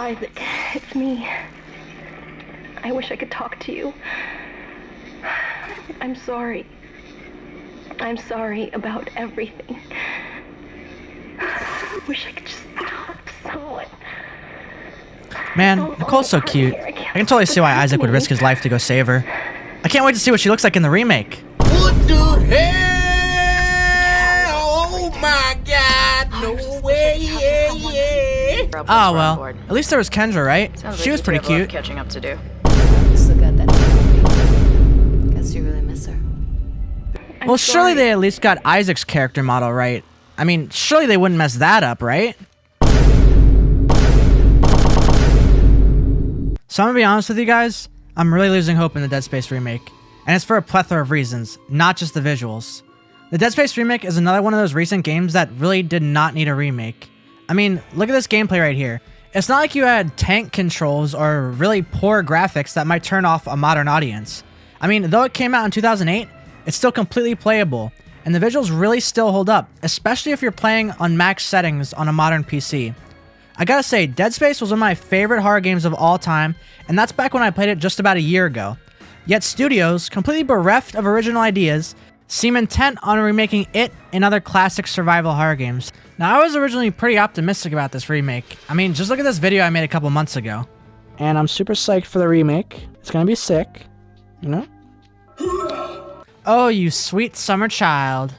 Isaac, it's me. I wish I could talk to you. I'm sorry. I'm sorry about everything. I wish I could just talk to someone. Man, Nicole's so cute. I can totally see why Isaac would risk his life to go save her. I can't wait to see what she looks like in the remake. What the hell? Oh my god, no way, yeah. Oh well, at least there was Kendra, right? She was pretty cute. Catching up to do. So good that guess you really miss her. Well, surely they at least got Isaac's character model right. I mean, surely they wouldn't mess that up, right? So I'm gonna be honest with you guys, I'm really losing hope in the Dead Space remake. And it's for a plethora of reasons, not just the visuals. The Dead Space remake is another one of those recent games that really did not need a remake. I mean, look at this gameplay right here. It's not like you had tank controls or really poor graphics that might turn off a modern audience. I mean, though it came out in 2008, it's still completely playable, and the visuals really still hold up, especially if you're playing on max settings on a modern PC. I gotta say, Dead Space was one of my favorite horror games of all time, and that's back when I played it just about a year ago. Yet studios, completely bereft of original ideas, seem intent on remaking it and other classic survival horror games. Now, I was originally pretty optimistic about this remake. I mean, just look at this video I made a couple months ago. And I'm super psyched for the remake. It's gonna be sick, you know? Oh, you sweet summer child.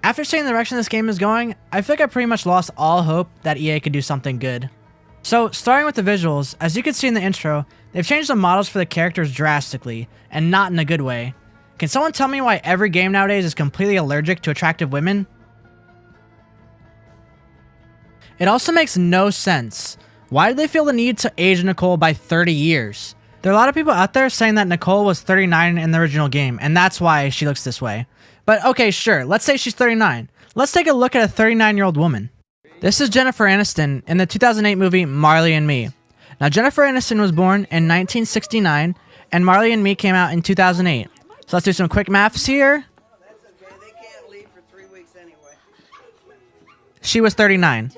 After seeing the direction this game is going, I feel like I pretty much lost all hope that EA could do something good. So, starting with the visuals, as you can see in the intro, they've changed the models for the characters drastically, and not in a good way. Can someone tell me why every game nowadays is completely allergic to attractive women? It also makes no sense. Why did they feel the need to age Nicole by 30 years? There are a lot of people out there saying that Nicole was 39 in the original game, and that's why she looks this way. But okay, sure, let's say she's 39. Let's take a look at a 39-year-old woman. This is Jennifer Aniston in the 2008 movie Marley and Me. Now, Jennifer Aniston was born in 1969, and Marley and Me came out in 2008. So let's do some quick maths here. She was 39.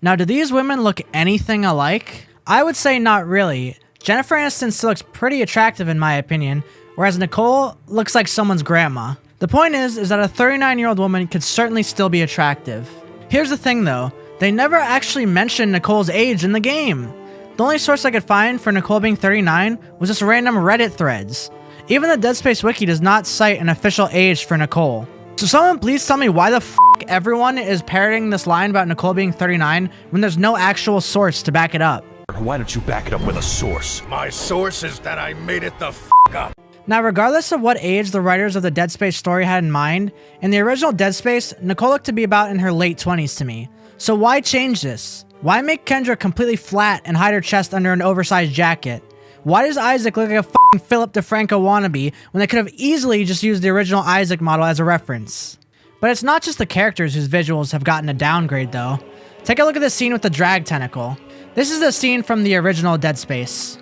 Now, do these women look anything alike? I would say not really. Jennifer Aniston still looks pretty attractive in my opinion, whereas Nicole looks like someone's grandma. The point is that a 39-year-old woman could certainly still be attractive. Here's the thing though, they never actually mentioned Nicole's age in the game. The only source I could find for Nicole being 39 was just random Reddit threads. Even the Dead Space wiki does not cite an official age for Nicole. So someone please tell me why the f everyone is parroting this line about Nicole being 39 when there's no actual source to back it up. Why don't you back it up with a source? My source is that I made it the f up. Now, regardless of what age the writers of the Dead Space story had in mind, in the original Dead Space, Nicole looked to be about in her late 20s to me. So why change this? Why make Kendra completely flat and hide her chest under an oversized jacket? Why does Isaac look like a f***ing Philip DeFranco wannabe when they could have easily just used the original Isaac model as a reference? But it's not just the characters whose visuals have gotten a downgrade though. Take a look at the scene with the drag tentacle. This is the scene from the original Dead Space.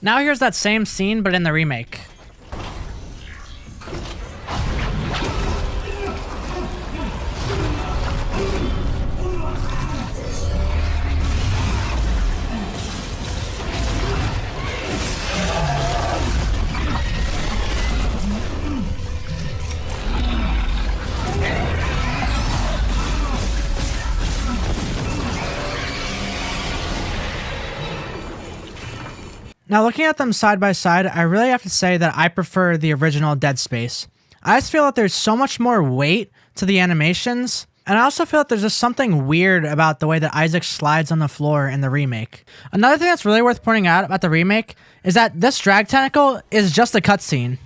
Now here's that same scene, but in the remake. Now, looking at them side by side, I really have to say that I prefer the original Dead Space. I just feel that there's so much more weight to the animations, and I also feel that there's just something weird about the way that Isaac slides on the floor in the remake. Another thing that's really worth pointing out about the remake is that this drag tentacle is just a cutscene.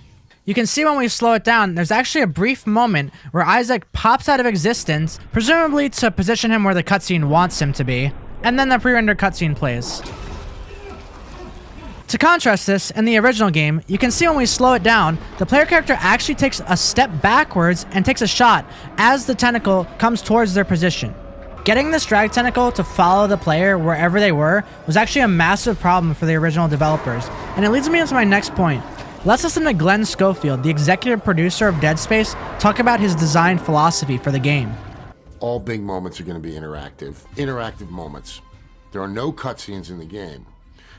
You can see when we slow it down, there's actually a brief moment where Isaac pops out of existence, presumably to position him where the cutscene wants him to be, and then the pre-rendered cutscene plays. To contrast this, in the original game, you can see when we slow it down, the player character actually takes a step backwards and takes a shot as the tentacle comes towards their position. Getting this drag tentacle to follow the player wherever they were was actually a massive problem for the original developers, and it leads me into my next point. Let's listen to Glenn Schofield, the executive producer of Dead Space, talk about his design philosophy for the game. All big moments are going to be interactive moments. There are no cutscenes in the game.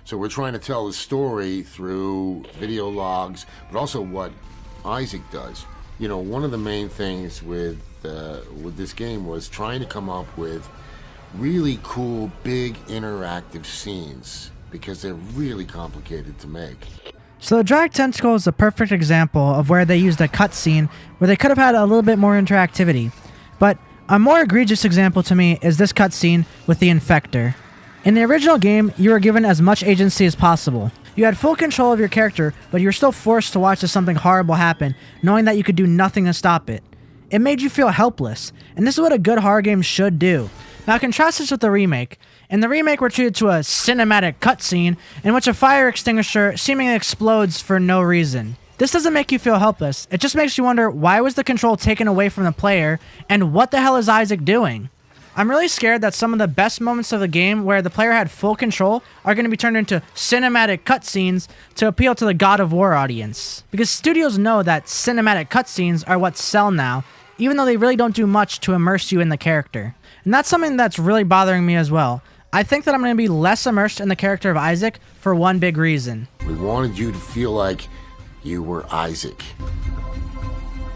So we're trying to tell the story through video logs, but also what Isaac does. You know, one of the main things with this game was trying to come up with really cool, big, interactive scenes, because they're really complicated to make. So the drag tentacle is a perfect example of where they used a cutscene where they could have had a little bit more interactivity. But a more egregious example to me is this cutscene with the Infector. In the original game, you were given as much agency as possible. You had full control of your character, but you were still forced to watch something horrible happen, knowing that you could do nothing to stop it. It made you feel helpless, and this is what a good horror game should do. Now contrast this with the remake. In the remake, we're treated to a cinematic cutscene in which a fire extinguisher seemingly explodes for no reason. This doesn't make you feel helpless, it just makes you wonder, why was the control taken away from the player, and what the hell is Isaac doing? I'm really scared that some of the best moments of the game where the player had full control are going to be turned into cinematic cutscenes to appeal to the God of War audience. Because studios know that cinematic cutscenes are what sell now, even though they really don't do much to immerse you in the character. And that's something that's really bothering me as well. I think that I'm going to be less immersed in the character of Isaac for one big reason. We wanted you to feel like you were Isaac.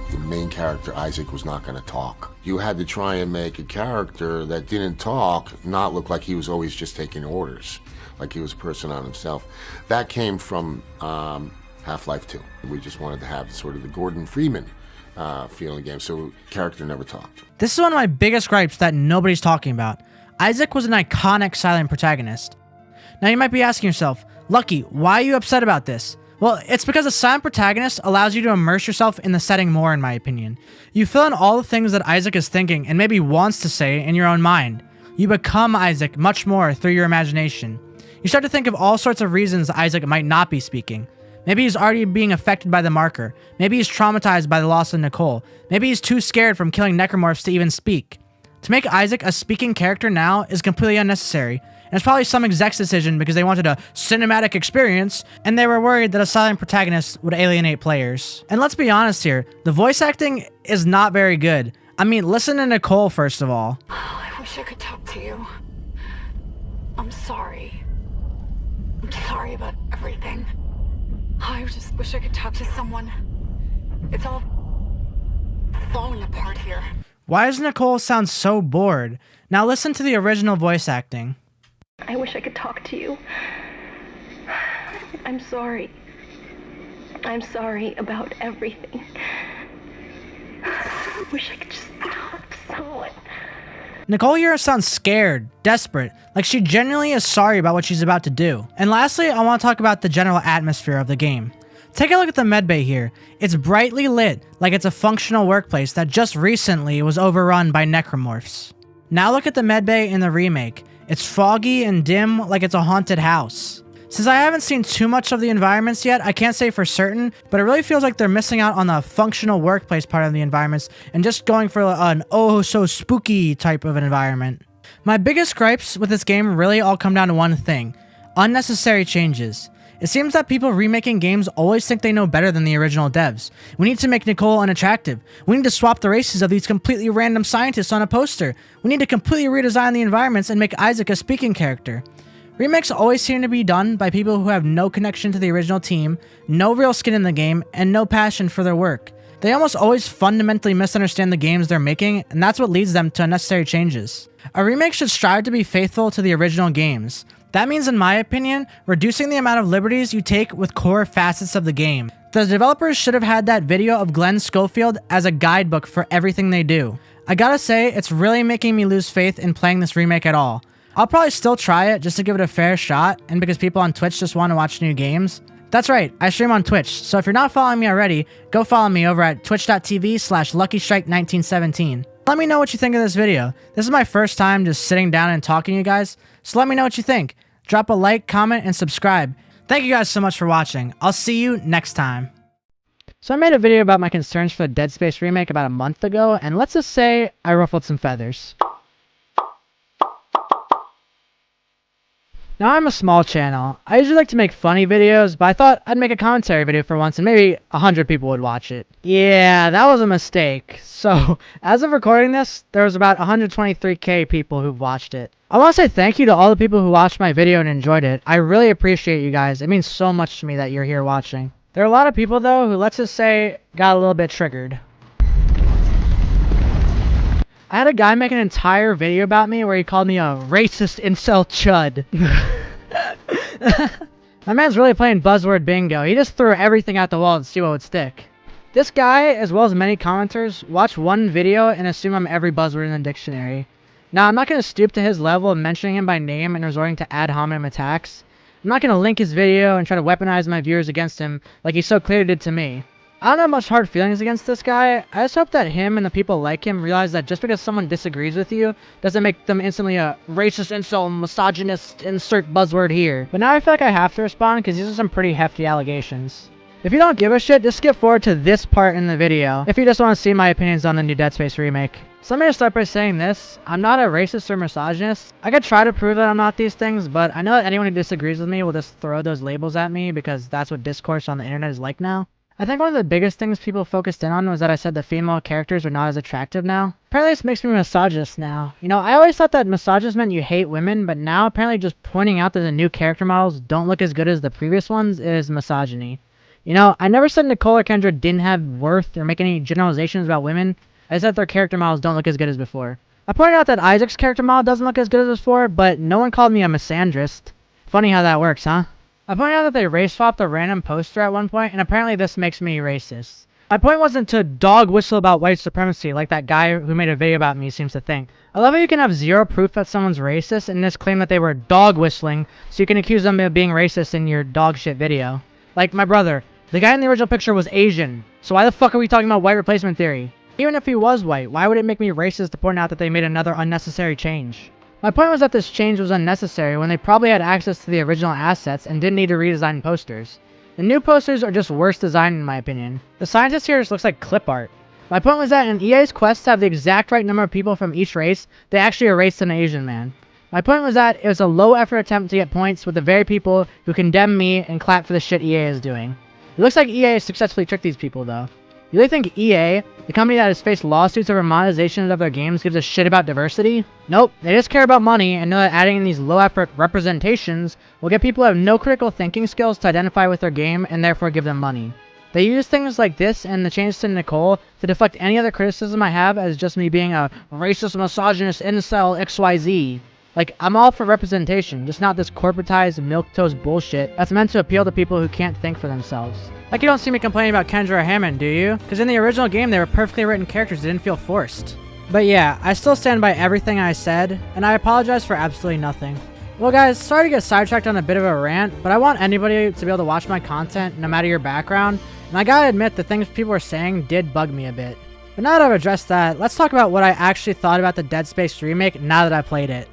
The main character, Isaac, was not going to talk. You had to try and make a character that didn't talk not look like he was always just taking orders, like he was a person on himself. That came from Half-Life 2. We just wanted to have sort of the Gordon Freeman feel in the game, so character never talked. This is one of my biggest gripes that nobody's talking about. Isaac was an iconic silent protagonist. Now you might be asking yourself, Lucky, why are you upset about this? Well, it's because a silent protagonist allows you to immerse yourself in the setting more, in my opinion. You fill in all the things that Isaac is thinking and maybe wants to say in your own mind. You become Isaac much more through your imagination. You start to think of all sorts of reasons Isaac might not be speaking. Maybe he's already being affected by the marker. Maybe he's traumatized by the loss of Nicole. Maybe he's too scared from killing necromorphs to even speak. To make Isaac a speaking character now is completely unnecessary, and it's probably some exec's decision because they wanted a cinematic experience, and they were worried that a silent protagonist would alienate players. And let's be honest here, the voice acting is not very good. I mean, listen to Nicole first of all. Oh, I wish I could talk to you. I'm sorry. I'm sorry about everything. I just wish I could talk to someone. It's all falling apart here. Why does Nicole sound so bored? Now listen to the original voice acting. I wish I could talk to you. I'm sorry. I'm sorry about everything. I wish I could just talk to someone. Nicole here sounds scared, desperate, like she genuinely is sorry about what she's about to do. And lastly, I want to talk about the general atmosphere of the game. Take a look at the medbay here. It's brightly lit, like it's a functional workplace that just recently was overrun by necromorphs. Now look at the medbay in the remake. It's foggy and dim, like it's a haunted house. Since I haven't seen too much of the environments yet, I can't say for certain, but it really feels like they're missing out on the functional workplace part of the environments and just going for an oh so spooky type of an environment. My biggest gripes with this game really all come down to one thing: unnecessary changes. It seems that people remaking games always think they know better than the original devs. We need to make Nicole unattractive. We need to swap the races of these completely random scientists on a poster. We need to completely redesign the environments and make Isaac a speaking character. Remakes always seem to be done by people who have no connection to the original team, no real skin in the game, and no passion for their work. They almost always fundamentally misunderstand the games they're making, and that's what leads them to unnecessary changes. A remake should strive to be faithful to the original games. That means, in my opinion, reducing the amount of liberties you take with core facets of the game. The developers should have had that video of Glenn Schofield as a guidebook for everything they do. I gotta say, it's really making me lose faith in playing this remake at all. I'll probably still try it just to give it a fair shot, and because people on Twitch just want to watch new games. That's right, I stream on Twitch, so if you're not following me already, go follow me over at twitch.tv/LuckyStrike1917. Let me know what you think of this video. This is my first time just sitting down and talking to you guys, so let me know what you think. Drop a like, comment, and subscribe. Thank you guys so much for watching. I'll see you next time. So I made a video about my concerns for the Dead Space remake about a month ago, and let's just say I ruffled some feathers. Now I'm a small channel. I usually like to make funny videos, but I thought I'd make a commentary video for once and maybe 100 people would watch it. Yeah, that was a mistake. So, as of recording this, there was about 123k people who've watched it. I want to say thank you to all the people who watched my video and enjoyed it. I really appreciate you guys. It means so much to me that you're here watching. There are a lot of people though who, let's just say, got a little bit triggered. I had a guy make an entire video about me where he called me a racist incel chud. My man's really playing buzzword bingo. He just threw everything at the wall to see what would stick. This guy, as well as many commenters, watch one video and assume I'm every buzzword in the dictionary. Now, I'm not going to stoop to his level of mentioning him by name and resorting to ad hominem attacks. I'm not going to link his video and try to weaponize my viewers against him like he so clearly did to me. I don't have much hard feelings against this guy. I just hope that him and the people like him realize that just because someone disagrees with you doesn't make them instantly a racist, incel, misogynist, insert buzzword here. But now I feel like I have to respond because these are some pretty hefty allegations. If you don't give a shit, just skip forward to this part in the video if you just want to see my opinions on the new Dead Space remake. So let me just start by saying this. I'm not a racist or misogynist. I could try to prove that I'm not these things, but I know that anyone who disagrees with me will just throw those labels at me because that's what discourse on the internet is like now. I think one of the biggest things people focused in on was that I said the female characters were not as attractive now. Apparently this makes me misogynist now. You know, I always thought that misogynist meant you hate women, but now apparently just pointing out that the new character models don't look as good as the previous ones is misogyny. You know, I never said Nicole or Kendra didn't have worth or make any generalizations about women. I said their character models don't look as good as before. I pointed out that Isaac's character model doesn't look as good as before, but no one called me a misandrist. Funny how that works, huh? I pointed out that they race swapped a random poster at one point, and apparently this makes me racist. My point wasn't to dog whistle about white supremacy like that guy who made a video about me seems to think. I love how you can have zero proof that someone's racist and just claim that they were dog whistling so you can accuse them of being racist in your dog shit video. Like my brother, the guy in the original picture was Asian, so why the fuck are we talking about white replacement theory? Even if he was white, why would it make me racist to point out that they made another unnecessary change? My point was that this change was unnecessary when they probably had access to the original assets and didn't need to redesign posters. The new posters are just worse designed in my opinion. The scientist here just looks like clip art. My point was that in EA's quest to have the exact right number of people from each race, they actually erased an Asian man. My point was that it was a low effort attempt to get points with the very people who condemn me and clap for the shit EA is doing. It looks like EA has successfully tricked these people though. You really think EA, the company that has faced lawsuits over monetization of their games, gives a shit about diversity? Nope, they just care about money and know that adding in these low-effort representations will get people who have no critical thinking skills to identify with their game and therefore give them money. They use things like this and the change to Nicole to deflect any other criticism I have as just me being a racist, misogynist, incel, XYZ. Like, I'm all for representation, just not this corporatized, milquetoast bullshit that's meant to appeal to people who can't think for themselves. Like, you don't see me complaining about Kendra or Hammond, do you? Because in the original game, they were perfectly written characters that didn't feel forced. But yeah, I still stand by everything I said, and I apologize for absolutely nothing. Well guys, sorry to get sidetracked on a bit of a rant, but I want anybody to be able to watch my content, no matter your background, and I gotta admit the things people were saying did bug me a bit. But now that I've addressed that, let's talk about what I actually thought about the Dead Space remake now that I played it.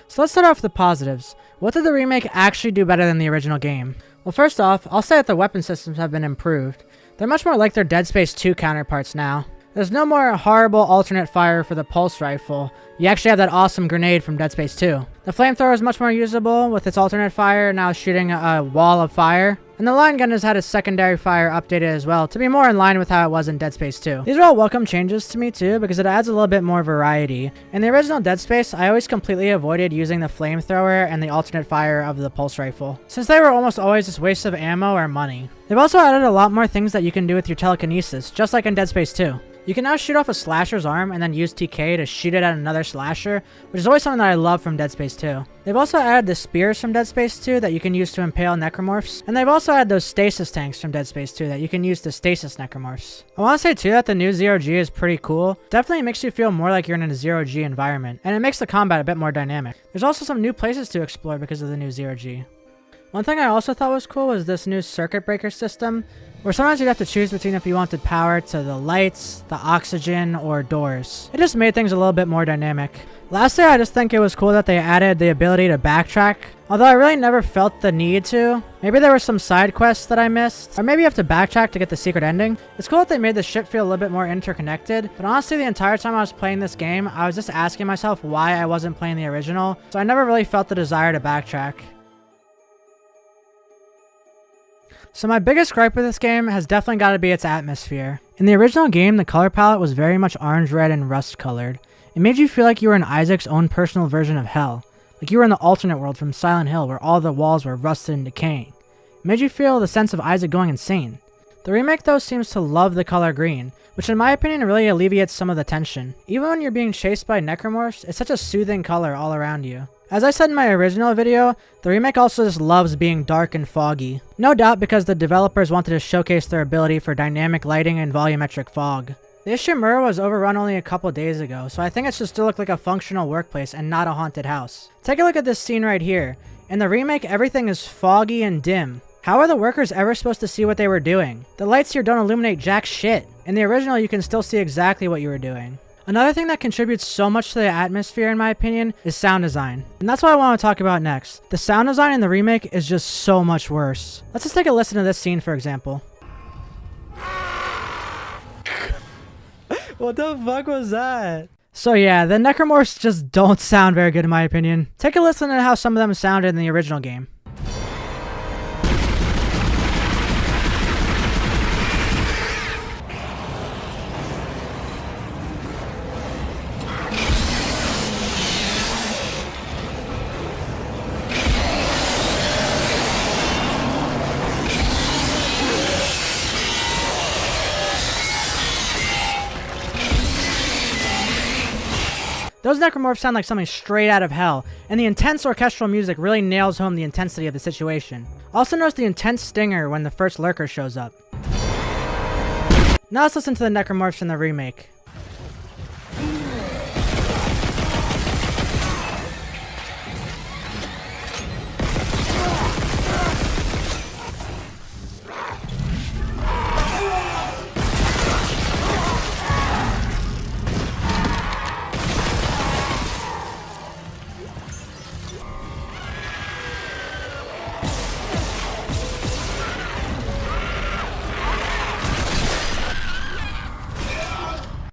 So let's start off with the positives. What did the remake actually do better than the original game? Well, first off, I'll say that the weapon systems have been improved. They're much more like their Dead Space 2 counterparts now. There's no more horrible alternate fire for the pulse rifle. You actually have that awesome grenade from Dead Space 2. The flamethrower is much more usable with its alternate fire now shooting a wall of fire. And the line gun has had its secondary fire updated as well to be more in line with how it was in Dead Space 2. These are all welcome changes to me too because it adds a little bit more variety. In the original Dead Space, I always completely avoided using the flamethrower and the alternate fire of the pulse rifle, since they were almost always just wastes of ammo or money. They've also added a lot more things that you can do with your telekinesis, just like in Dead Space 2. You can now shoot off a slasher's arm and then use TK to shoot it at another slasher, which is always something that I love from Dead Space 2. They've also added the spears from Dead Space 2 that you can use to impale necromorphs, and they've also added those stasis tanks from Dead Space 2 that you can use to stasis necromorphs. I want to say too that the new Zero-G is pretty cool. Definitely makes you feel more like you're in a Zero-G environment, and it makes the combat a bit more dynamic. There's also some new places to explore because of the new Zero-G. One thing I also thought was cool was this new circuit breaker system, where sometimes you'd have to choose between if you wanted power to the lights, the oxygen, or doors. It just made things a little bit more dynamic. Lastly, I just think it was cool that they added the ability to backtrack, although I really never felt the need to. Maybe there were some side quests that I missed, or maybe you have to backtrack to get the secret ending. It's cool that they made the ship feel a little bit more interconnected, but honestly the entire time I was playing this game, I was just asking myself why I wasn't playing the original, so I never really felt the desire to backtrack. So my biggest gripe with this game has definitely got to be its atmosphere. In the original game, the color palette was very much orange red and rust colored. It made you feel like you were in Isaac's own personal version of hell. Like you were in the alternate world from Silent Hill where all the walls were rusted and decaying. It made you feel the sense of Isaac going insane. The remake though seems to love the color green, which in my opinion really alleviates some of the tension. Even when you're being chased by necromorphs, it's such a soothing color all around you. As I said in my original video, the remake also just loves being dark and foggy. No doubt because the developers wanted to showcase their ability for dynamic lighting and volumetric fog. The Ishimura was overrun only a couple days ago, so I think it should still look like a functional workplace and not a haunted house. Take a look at this scene right here. In the remake, everything is foggy and dim. How are the workers ever supposed to see what they were doing? The lights here don't illuminate jack shit. In the original, you can still see exactly what you were doing. Another thing that contributes so much to the atmosphere in my opinion is sound design. And that's what I want to talk about next. The sound design in the remake is just so much worse. Let's just take a listen to this scene for example. What the fuck was that? So yeah, the necromorphs just don't sound very good in my opinion. Take a listen to how some of them sounded in the original game. Those necromorphs sound like something straight out of hell, and the intense orchestral music really nails home the intensity of the situation. Also notice the intense stinger when the first lurker shows up. Now let's listen to the necromorphs in the remake.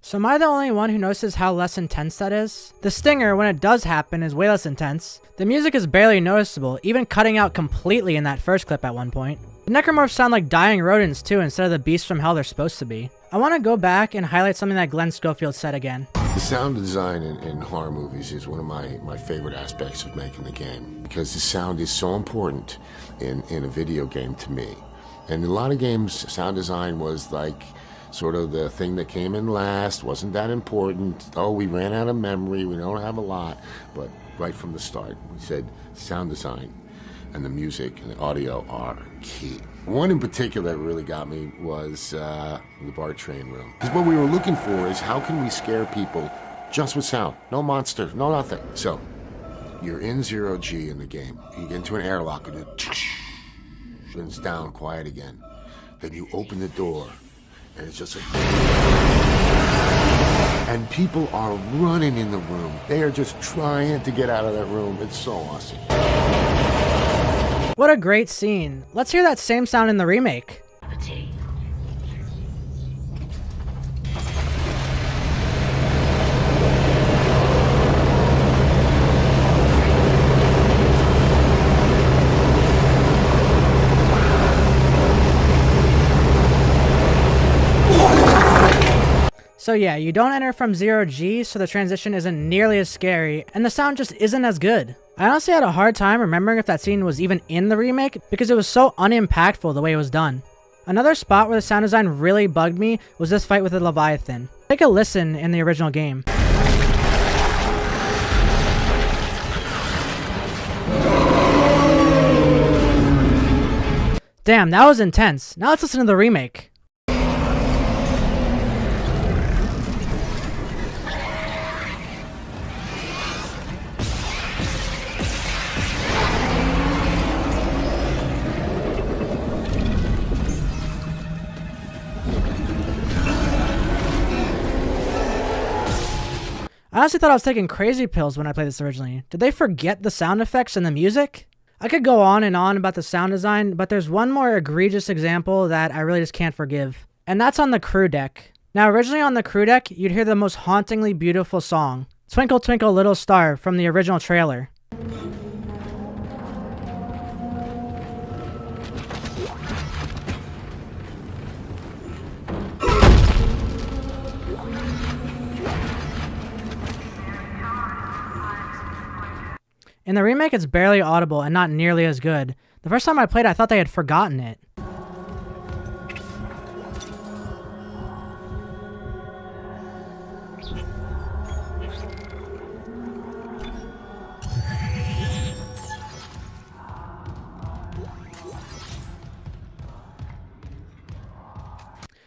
So am I the only one who notices how less intense that is? The stinger, when it does happen, is way less intense. The music is barely noticeable, even cutting out completely in that first clip at one point. The necromorphs sound like dying rodents too instead of the beasts from hell they're supposed to be. I want to go back and highlight something that Glenn Schofield said again. The sound design in horror movies is one of my favorite aspects of making the game, because the sound is so important in a video game to me. And in a lot of games, sound design was like sort of the thing that came in last, wasn't that important. Oh, we ran out of memory, we don't have a lot. But right from the start, we said sound design and the music and the audio are key. One in particular that really got me was the bar train room. Because what we were looking for is how can we scare people just with sound? No monsters, no nothing. So, you're in 0G in the game. You get into an airlock and it's down, quiet again. Then you open the door and it's just like, and people are running in the room. They are just trying to get out of that room. It's so awesome. What a great scene. Let's hear that same sound in the remake. So yeah, you don't enter from 0G, so the transition isn't nearly as scary, and the sound just isn't as good. I honestly had a hard time remembering if that scene was even in the remake, because it was so unimpactful the way it was done. Another spot where the sound design really bugged me was this fight with the Leviathan. Take a listen in the original game. Damn, that was intense. Now let's listen to the remake. honestly thought I was taking crazy pills when I played this originally. Did they forget the sound effects and the music? I could go on and on about the sound design, but there's one more egregious example that I really just can't forgive. And that's on the crew deck. Now, originally on the crew deck, you'd hear the most hauntingly beautiful song, Twinkle Twinkle Little Star, from the original trailer. In the remake, it's barely audible and not nearly as good. The first time I played, I thought they had forgotten it.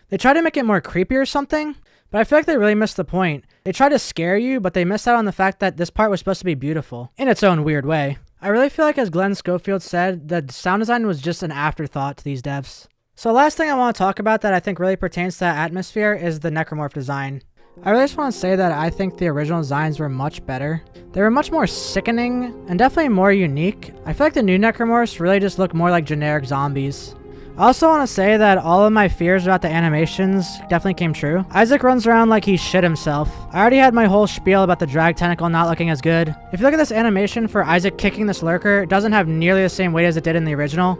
They tried to make it more creepy or something, but I feel like they really missed the point. They tried to scare you, but they missed out on the fact that this part was supposed to be beautiful, in its own weird way. I really feel like, as Glenn Schofield said, the sound design was just an afterthought to these devs. So last thing I want to talk about that I think really pertains to that atmosphere is the necromorph design. I really just want to say that I think the original designs were much better. They were much more sickening, and definitely more unique. I feel like the new necromorphs really just look more like generic zombies. I also want to say that all of my fears about the animations definitely came true. Isaac runs around like he shit himself. I already had my whole spiel about the drag tentacle not looking as good. If you look at this animation for Isaac kicking this lurker, it doesn't have nearly the same weight as it did in the original.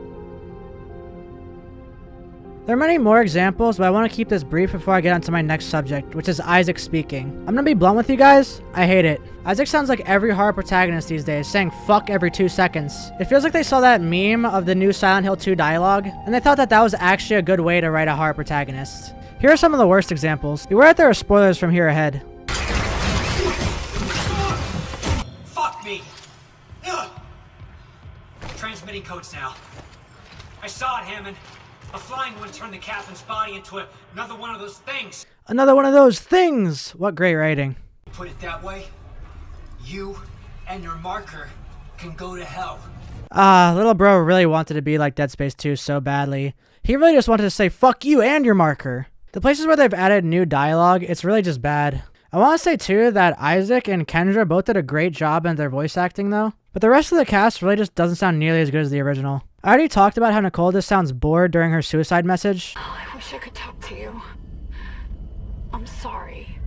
There are many more examples, but I want to keep this brief before I get onto my next subject, which is Isaac speaking. I'm gonna be blunt with you guys, I hate it. Isaac sounds like every horror protagonist these days, saying fuck every 2 seconds. It feels like they saw that meme of the new Silent Hill 2 dialogue, and they thought that that was actually a good way to write a horror protagonist. Here are some of the worst examples. Beware that there are spoilers from here ahead. Fuck me! Ugh. Transmitting codes now. I saw it, Hammond. A flying one turned the captain's body into another one of those things. Another one of those things! What great writing. Put it that way, you and your marker can go to hell. Little bro really wanted to be like Dead Space 2 so badly. He really just wanted to say fuck you and your marker. The places where they've added new dialogue, it's really just bad. I want to say too that Isaac and Kendra both did a great job in their voice acting though, but the rest of the cast really just doesn't sound nearly as good as the original. I already talked about how Nicole just sounds bored during her suicide message. Oh, I wish I could talk to you. I'm sorry.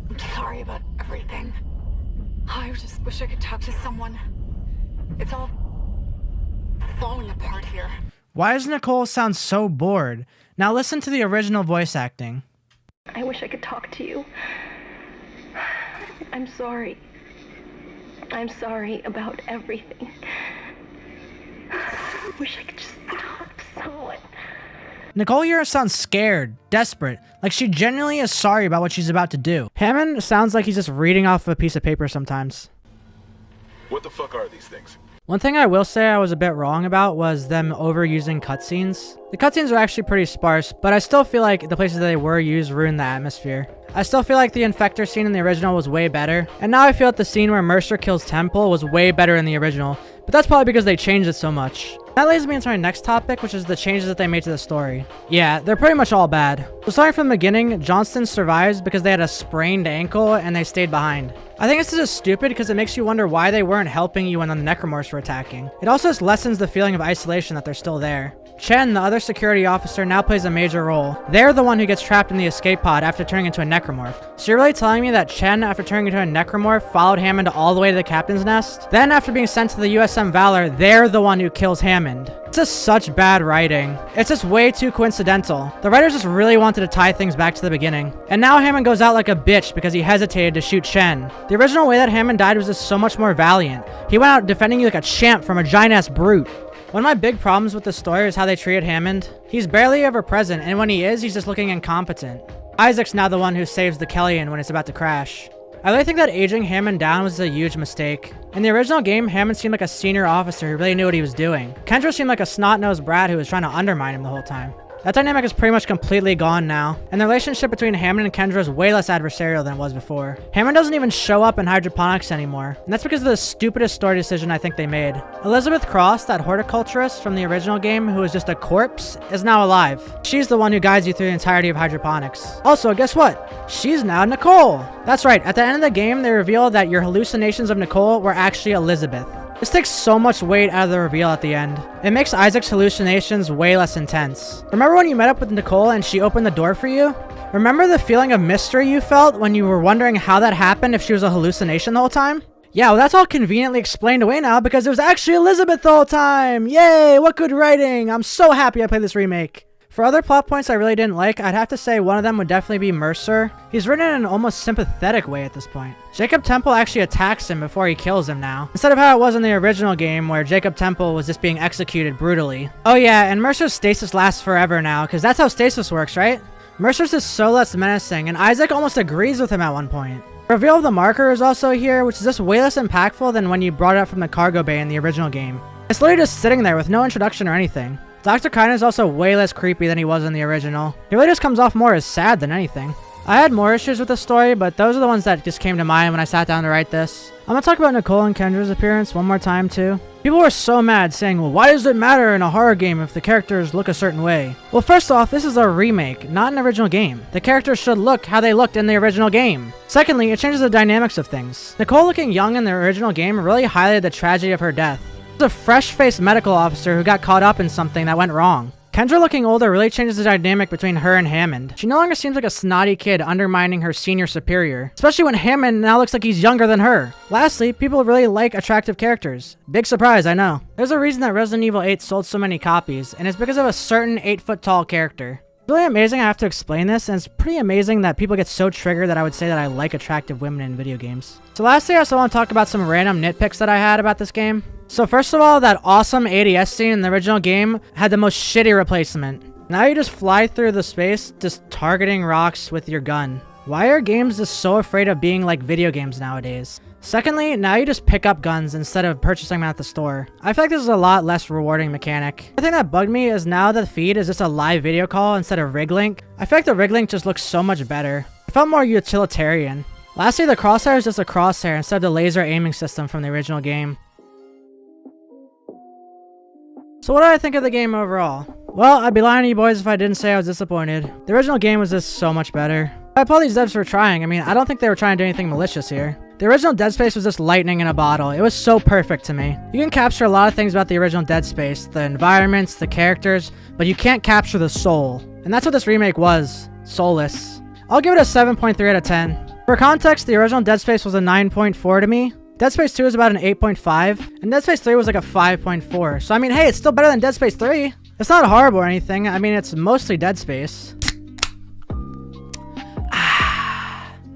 I'm sorry about everything. I just wish I could talk to someone. It's all falling apart here. Why does Nicole sound so bored? Now listen to the original voice acting. I wish I could talk to you. I'm sorry. I'm sorry about everything. I wish I could just talk to someone. Nicole here sounds scared, desperate, like she genuinely is sorry about what she's about to do. Hammond sounds like he's just reading off a piece of paper sometimes. What the fuck are these things? One thing I will say I was a bit wrong about was them overusing cutscenes. The cutscenes are actually pretty sparse, but I still feel like the places that they were used ruined the atmosphere. I still feel like the Infector scene in the original was way better, and now I feel like the scene where Mercer kills Temple was way better in the original, but that's probably because they changed it so much. That leads me into my next topic, which is the changes that they made to the story. Yeah, they're pretty much all bad. So starting from the beginning, Johnston survives because they had a sprained ankle and they stayed behind. I think this is just stupid because it makes you wonder why they weren't helping you when the Necromorphs were attacking. It also just lessens the feeling of isolation that they're still there. Chen, the other security officer, now plays a major role. They're the one who gets trapped in the escape pod after turning into a necromorph. So you're really telling me that Chen, after turning into a necromorph, followed Hammond all the way to the captain's nest? Then after being sent to the USM Valor, they're the one who kills Hammond. It's just such bad writing. It's just way too coincidental. The writers just really wanted to tie things back to the beginning. And now Hammond goes out like a bitch because he hesitated to shoot Chen. The original way that Hammond died was just so much more valiant. He went out defending you like a champ from a giant-ass brute. One of my big problems with the story is how they treated Hammond. He's barely ever present, and when he is, he's just looking incompetent. Isaac's now the one who saves the Kellyan when it's about to crash. I really think that aging Hammond down was a huge mistake. In the original game, Hammond seemed like a senior officer who really knew what he was doing. Kendra seemed like a snot-nosed brat who was trying to undermine him the whole time. That dynamic is pretty much completely gone now, and the relationship between Hammond and Kendra is way less adversarial than it was before. Hammond doesn't even show up in hydroponics anymore, and that's because of the stupidest story decision I think they made. Elizabeth Cross, that horticulturist from the original game who was just a corpse, is now alive. She's the one who guides you through the entirety of hydroponics. Also, guess what? She's now Nicole! That's right, at the end of the game, they reveal that your hallucinations of Nicole were actually Elizabeth. This takes so much weight out of the reveal at the end. It makes Isaac's hallucinations way less intense. Remember when you met up with Nicole and she opened the door for you? Remember the feeling of mystery you felt when you were wondering how that happened if she was a hallucination the whole time? Yeah, well, that's all conveniently explained away now because it was actually Elizabeth the whole time! Yay, what good writing! I'm so happy I played this remake. For other plot points I really didn't like, I'd have to say one of them would definitely be Mercer. He's written in an almost sympathetic way at this point. Jacob Temple actually attacks him before he kills him now, instead of how it was in the original game where Jacob Temple was just being executed brutally. Oh yeah, and Mercer's stasis lasts forever now, because that's how stasis works, right? Mercer's is so less menacing, and Isaac almost agrees with him at one point. Reveal of the marker is also here, which is just way less impactful than when you brought it up from the cargo bay in the original game. It's literally just sitting there with no introduction or anything. Dr. Kyne is also way less creepy than he was in the original. He really just comes off more as sad than anything. I had more issues with the story, but those are the ones that just came to mind when I sat down to write this. I'm gonna talk about Nicole and Kendra's appearance one more time too. People were so mad saying, well, why does it matter in a horror game if the characters look a certain way? Well, first off, this is a remake, not an original game. The characters should look how they looked in the original game. Secondly, it changes the dynamics of things. Nicole looking young in the original game really highlighted the tragedy of her death. A fresh-faced medical officer who got caught up in something that went wrong. Kendra looking older really changes the dynamic between her and Hammond. She no longer seems like a snotty kid undermining her senior superior, especially when Hammond now looks like he's younger than her. Lastly, people really like attractive characters. Big surprise, I know. There's a reason that Resident Evil 8 sold so many copies, and it's because of a certain 8-foot-tall character. It's really amazing I have to explain this, and it's pretty amazing that people get so triggered that I would say that I like attractive women in video games. So lastly, I also want to talk about some random nitpicks that I had about this game. So first of all, that awesome ADS scene in the original game had the most shitty replacement. Now you just fly through the space, just targeting rocks with your gun. Why are games just so afraid of being like video games nowadays? Secondly, now you just pick up guns instead of purchasing them at the store. I feel like this is a lot less rewarding mechanic. The thing that bugged me is now the feed is just a live video call instead of rig link. I feel like the rig link just looks so much better. It felt more utilitarian. Lastly, the crosshair is just a crosshair instead of the laser aiming system from the original game. So what did I think of the game overall? Well, I'd be lying to you boys if I didn't say I was disappointed. The original game was just so much better. I applaud these devs for trying. I mean, I don't think they were trying to do anything malicious here. The original Dead Space was just lightning in a bottle. It was so perfect to me. You can capture a lot of things about the original Dead Space, the environments, the characters, but you can't capture the soul. And that's what this remake was. Soulless. I'll give it a 7.3 out of 10. For context, the original Dead Space was a 9.4 to me. Dead Space 2 is about an 8.5, and Dead Space 3 was like a 5.4. So I mean, hey, it's still better than Dead Space 3. It's not horrible or anything. I mean, it's mostly Dead Space.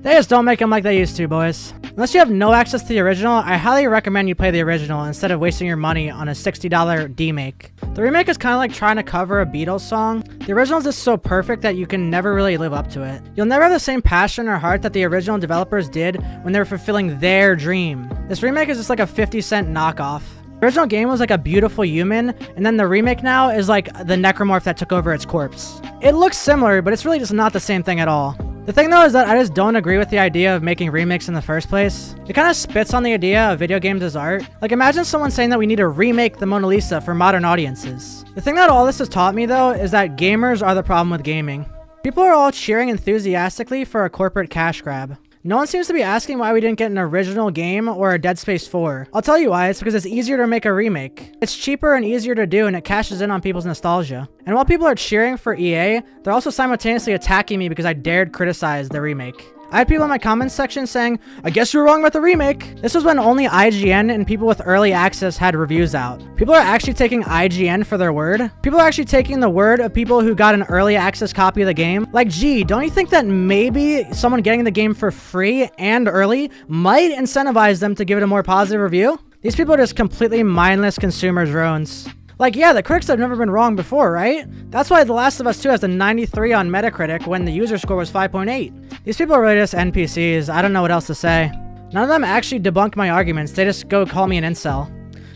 They just don't make them like they used to, boys. Unless you have no access to the original, I highly recommend you play the original instead of wasting your money on a $60 demake. The remake is kind of like trying to cover a Beatles song. The original is just so perfect that you can never really live up to it. You'll never have the same passion or heart that the original developers did when they were fulfilling their dream. This remake is just like a 50-cent knockoff. The original game was like a beautiful human, and then the remake now is like the necromorph that took over its corpse. It looks similar, but it's really just not the same thing at all. The thing though is that I just don't agree with the idea of making remakes in the first place. It kind of spits on the idea of video games as art. Like imagine someone saying that we need to remake the Mona Lisa for modern audiences. The thing that all this has taught me though is that gamers are the problem with gaming. People are all cheering enthusiastically for a corporate cash grab. No one seems to be asking why we didn't get an original game or a Dead Space 4. I'll tell you why, it's because it's easier to make a remake. It's cheaper and easier to do and it cashes in on people's nostalgia. And while people are cheering for EA, they're also simultaneously attacking me because I dared criticize the remake. I had people in my comments section saying, I guess you were wrong about the remake. This was when only IGN and people with early access had reviews out. People are actually taking IGN for their word. People are actually taking the word of people who got an early access copy of the game. Like, gee, don't you think that maybe someone getting the game for free and early might incentivize them to give it a more positive review? These people are just completely mindless consumer drones. Like, yeah, the critics have never been wrong before, right? That's why The Last of Us 2 has a 93 on Metacritic when the user score was 5.8. These people are really just NPCs. I don't know what else to say. None of them actually debunk my arguments. They just go call me an incel.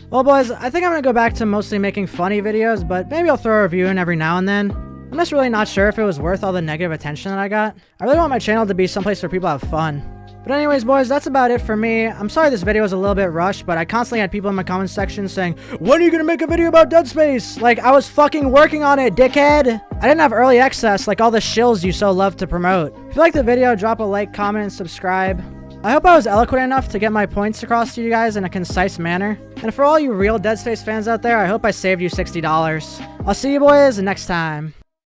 Well, boys, I think I'm gonna go back to mostly making funny videos, but maybe I'll throw a review in every now and then. I'm just really not sure if it was worth all the negative attention that I got. I really want my channel to be someplace where people have fun. But anyways, boys, that's about it for me. I'm sorry this video was a little bit rushed, but I constantly had people in my comment section saying, when are you gonna make a video about Dead Space? Like, I was fucking working on it, dickhead! I didn't have early access like all the shills you so love to promote. If you like the video, drop a like, comment, and subscribe. I hope I was eloquent enough to get my points across to you guys in a concise manner. And for all you real Dead Space fans out there, I hope I saved you $60. I'll see you boys next time.